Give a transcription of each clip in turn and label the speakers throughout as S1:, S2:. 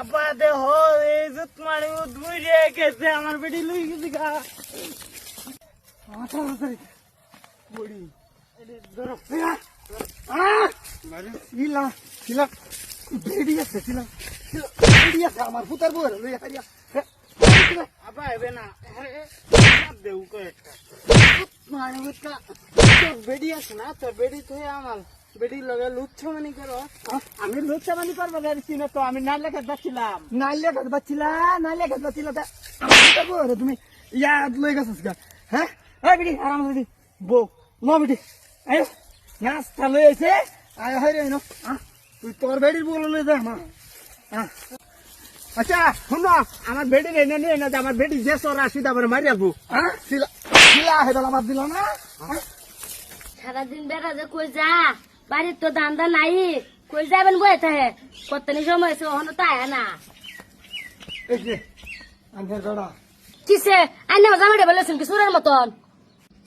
S1: আব্বা দেহ এই জুত মারি ধুইরে গেছে আমার বেটি লই গেছে গা বড়ি ধরো শিলা শিলা বেড়ি আছে শিলা বেড়ি আছে আমার পুতার বউ লই হারিয়া আব্বা হবে না দেউ কয়েকটা তোর বেড়ি আছে না তোর বেড়ি তুই আমার বেড়ি লগে লুচ্ছা মানি করো আমি লুচ্ছা মানি করবো না তো আমি নাইলে কাজ বাচ্ছিলাম তুমি ইয়া লই গেছিস গা হ্যাঁ হ্যাঁ বেড়ি আরাম বেড়ি বউ ন বেড়ি আয়ো নাস্তা লই আইছে আয় হয় রে তুই তোর বেড়ির বউ লই যা মা আচ্ছা শুনো আমার বেডি এনে নিয়ে না আমার বেডি যে সর আসি তারপরে মারি আসবো হ্যাঁ শিলা হেদাল আমার দিল না
S2: সারাদিন বেড়া যে কই যা বাড়ির তো দান্দা নাই কই যাবেন বয়ে থাকে কতনি সময় হয়েছে ওখানে তো আয়া না
S1: এই যে আমার গড়া
S2: কিসে আইনে জামাইটা বলেছেন কি সুরের মতন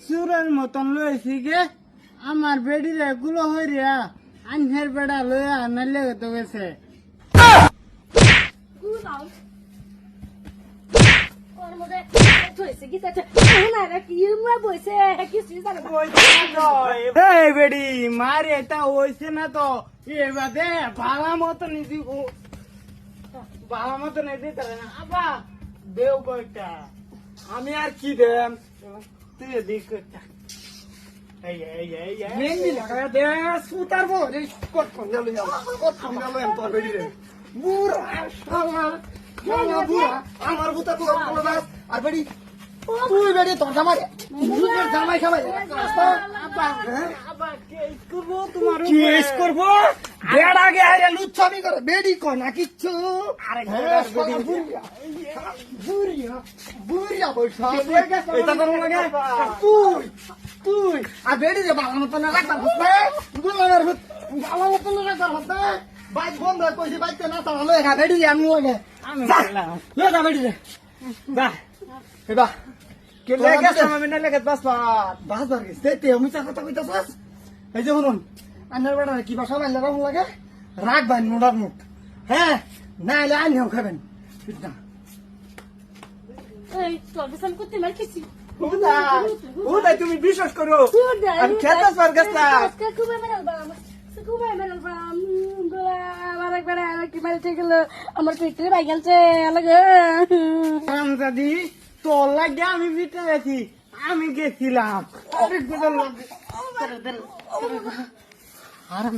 S1: সুরের মতন লইছি গে আমার বেডি রে গুলো হই রিয়া আনহের বেড়া লইয়া নালে তো গেছে বেড়ি মারি এটা হয়েছে না তো এবারে ভালো মতো নিদি ভালো মতো নিদি তারে না আবা দেও কয়টা আমি আর কি দেম তুই দিক কয়টা মেহেন্দি লাগায় দে সুতার বল কত ফন্ডা লই তোর বেড়ি রে বুড়া বুড়া আমার বুতা তো আর বেড়ি তুই বেড়ি তোর জামাই জামাই খামাই কেস করবো বেড় আগে আরে লুচ্ছামি করে বেড়ি কয় না কিচ্ছু বুড়িয়া বৈঠা তুই তুই আর বেড়ি যে বালা মতন রাখতাম বালা মতন রাখতাম বাইক বন্ধ কইছি বাইকতে না তাহলে বেড়ি আমি লাগে যা বেড়ি রে বাহ বাহ কেলে গেছ আমি না লাগে বাস বাস গেছে তে আমি চা কথা কইতাছস এই যে শুনুন আন্নার বেড়া কি ভাষা মাইলা রাখুন লাগে রাখবেন মোড়ার মুখ হ্যাঁ না এলে আনিও খাবেন বুঝনা
S2: এই তোর বিছান করতে মার কিছু
S1: উদা তুমি বিশ্বাস করো আমি খেতাস পার গেছলা
S2: আমার পেটে ভাই গেছে লাগে
S1: দাদি তোর লাগে আমি ভিতরে গেছি আমি গেছিলাম আরাম